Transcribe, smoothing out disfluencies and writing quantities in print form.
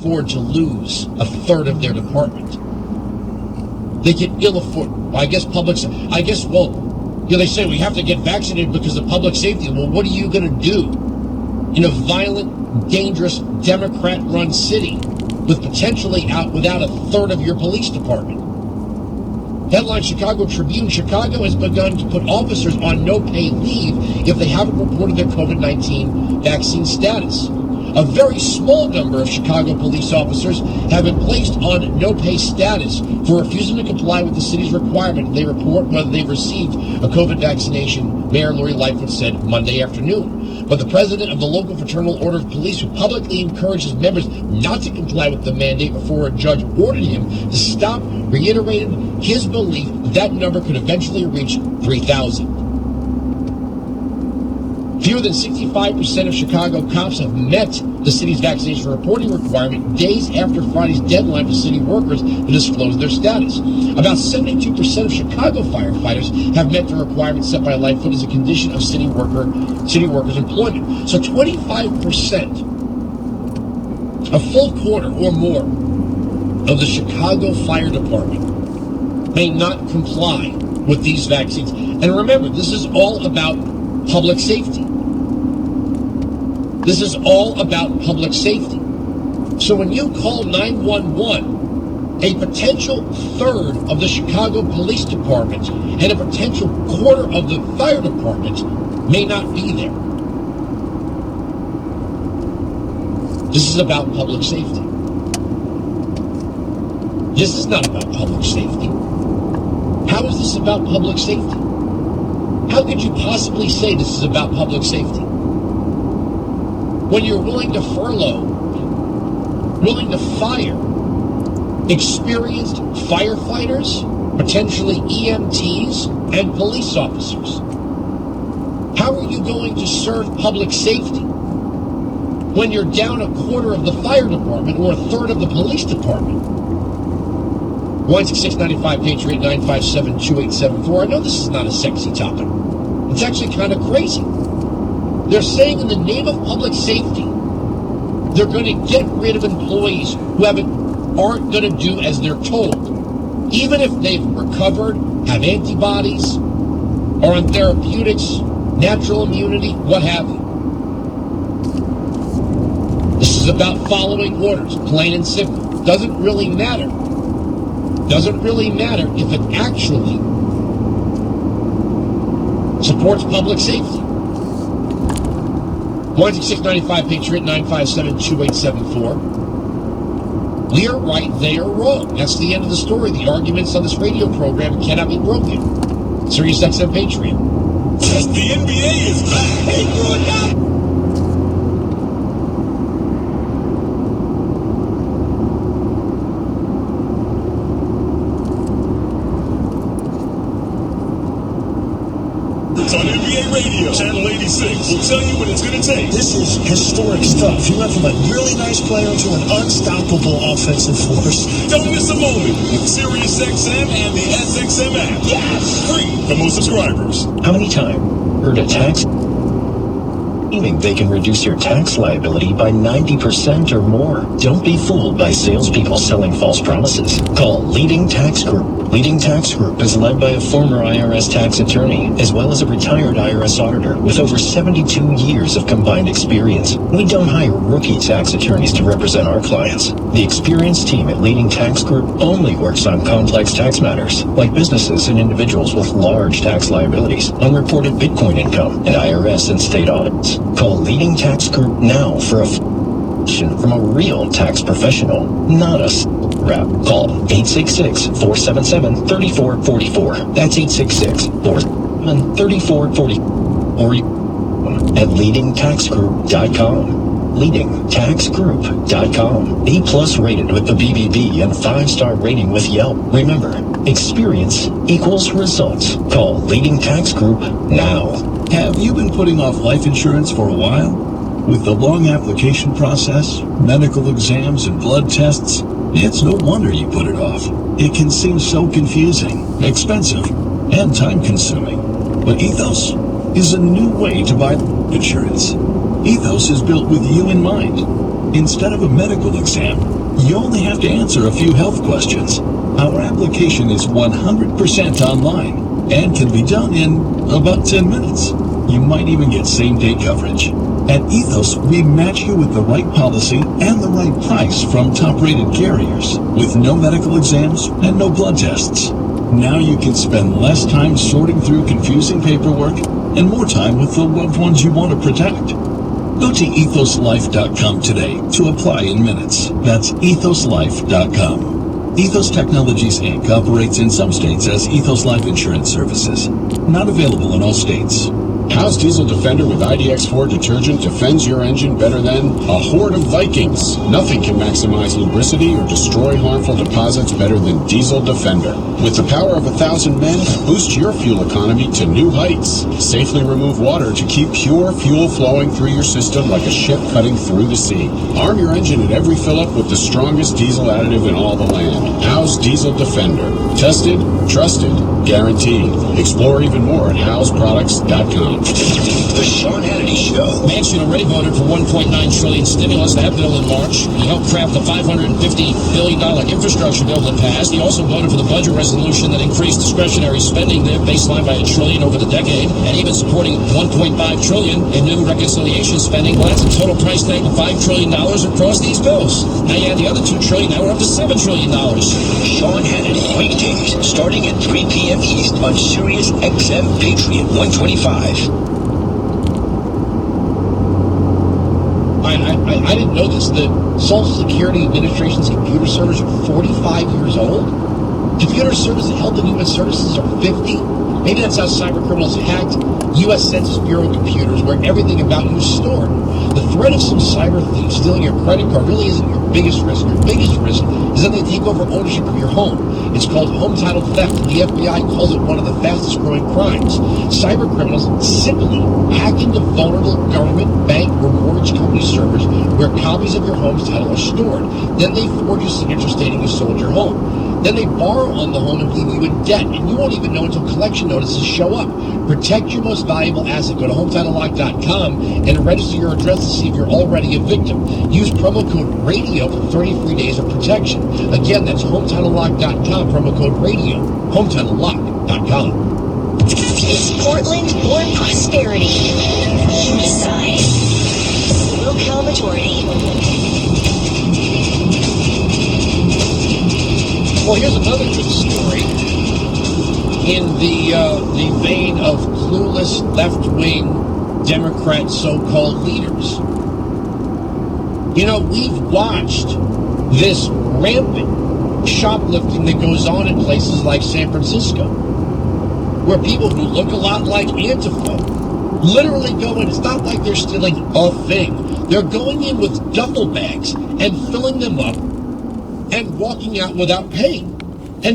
afford to lose a third of their department. They can ill afford. They say we have to get vaccinated because of public safety. Well, what are you going to do in a violent, dangerous, Democrat-run city with potentially without a third of your police department? Headline Chicago Tribune, Chicago has begun to put officers on no-pay leave if they haven't reported their COVID-19 vaccine status. A very small number of Chicago police officers have been placed on no-pay status for refusing to comply with the city's requirement. They report whether they've received a COVID vaccination, Mayor Lori Lightfoot said Monday afternoon. But the president of the local Fraternal Order of Police, who publicly encouraged his members not to comply with the mandate before a judge ordered him to stop, reiterated his belief that number could eventually reach 3,000. Fewer than 65% of Chicago cops have met the city's vaccination reporting requirement days after Friday's deadline for city workers to disclose their status. About 72% of Chicago firefighters have met the requirement set by Lightfoot as a condition of city workers' employment. So 25%, a full quarter or more of the Chicago Fire Department may not comply with these vaccines. And remember, this is all about public safety. This is all about public safety. So when you call 911, a potential third of the Chicago Police Department and a potential quarter of the fire department may not be there. This is about public safety. This is not about public safety. How is this about public safety? How could you possibly say this is about public safety? When you're willing to furlough, willing to fire experienced firefighters, potentially EMTs, and police officers. How are you going to serve public safety when you're down a quarter of the fire department or a third of the police department? 16695 Patriot 957-2874. I know this is not a sexy topic. It's actually kind of crazy. They're saying in the name of public safety, they're going to get rid of employees who aren't going to do as they're told, even if they've recovered, have antibodies, are on therapeutics, natural immunity, what have you. This is about following orders, plain and simple. Doesn't really matter. Doesn't really matter if it actually supports public safety. 16695 Patriot 957-2874. We are right, they are wrong. That's the end of the story. The arguments on this radio program cannot be broken. Sirius XM Patriot. The NBA is back. Hey, bro, on NBA Radio, Channel 86 will tell you what it's going to take. This is historic stuff. He went from a really nice player to an unstoppable offensive force. Don't miss a moment with Sirius XM and the SXM app. Yes! Free for most subscribers. How many times heard a tax claiming they can reduce your tax liability by 90% or more? Don't be fooled by salespeople selling false promises. Call Leading Tax Group. Leading Tax Group is led by a former IRS tax attorney, as well as a retired IRS auditor with over 72 years of combined experience. We don't hire rookie tax attorneys to represent our clients. The experienced team at Leading Tax Group only works on complex tax matters, like businesses and individuals with large tax liabilities, unreported Bitcoin income, and IRS and state audits. Call Leading Tax Group now for a from a real tax professional, not a rep. Call 866-477-3444. That's 866-477-3444. Or at leadingtaxgroup.com. leadingtaxgroup.com. A+ rated with the BBB and 5-star rating with Yelp. Remember, experience equals results. Call Leading Tax Group now. Have you been putting off life insurance for a while? With the long application process, medical exams, and blood tests, it's no wonder you put it off. It can seem so confusing, expensive, and time-consuming. But Ethos is a new way to buy insurance. Ethos is built with you in mind. Instead of a medical exam, you only have to answer a few health questions. Our application is 100% online and can be done in about 10 minutes. You might even get same-day coverage. At Ethos, we match you with the right policy and the right price from top-rated carriers with no medical exams and no blood tests. Now you can spend less time sorting through confusing paperwork and more time with the loved ones you want to protect. Go to ethoslife.com today to apply in minutes. That's ethoslife.com. Ethos Technologies, Inc. operates in some states as Ethos Life Insurance Services. Not available in all states. House Diesel Defender with IDX4 detergent defends your engine better than a horde of Vikings. Nothing can maximize lubricity or destroy harmful deposits better than Diesel Defender. With the power of 1,000 men, boost your fuel economy to new heights. Safely remove water to keep pure fuel flowing through your system like a ship cutting through the sea. Arm your engine at every fill-up with the strongest diesel additive in all the land. House Diesel Defender. Tested, trusted, guaranteed. Explore even more at houseproducts.com. The Sean Hannity Show. Manchin already voted for $1.9 trillion stimulus. That bill in March. He helped craft the $550 billion infrastructure bill that passed. He also voted for the budget resolution that increased discretionary spending, their baseline by $1 trillion over the decade, and even supporting $1.5 trillion in new reconciliation spending. Well, that's a total price tag of $5 trillion across these bills. Now you add the other $2 trillion. Now we're up to $7 trillion. Sean Hannity, weekdays starting at 3 p.m. East on Sirius XM Patriot 125. I didn't know this. The Social Security Administration's computer servers are 45 years old. Computer servers at Health and Human Services are 50. Maybe that's how cyber criminals hacked U.S. Census Bureau computers, where everything about you is stored. The threat of some cyber thief stealing your credit card really isn't your biggest risk. Your biggest risk is that they take over ownership of your home. It's called home title theft, and the FBI calls it one of the fastest growing crimes. Cyber criminals simply hack into vulnerable government, bank, or mortgage company servers where copies of your home's title are stored. Then they forge a signature stating you sold your home. Then they borrow on the home and leave you in debt, and you won't even know until collection notices show up. Protect your most valuable asset. Go to HometitleLock.com and register your address to see if you're already a victim. Use promo code RADIO for 30 free days of protection. Again, that's HometitleLock.com, promo code RADIO. HometitleLock.com. Is Portland or prosperity? You decide. Will Calamajority. Well, here's another good story in the vein of clueless left-wing Democrat so-called leaders. You know, we've watched this rampant shoplifting that goes on in places like San Francisco, where people who look a lot like Antifa literally go in. It's not like they're stealing a thing. They're going in with duffel bags and filling them up and walking out without paying.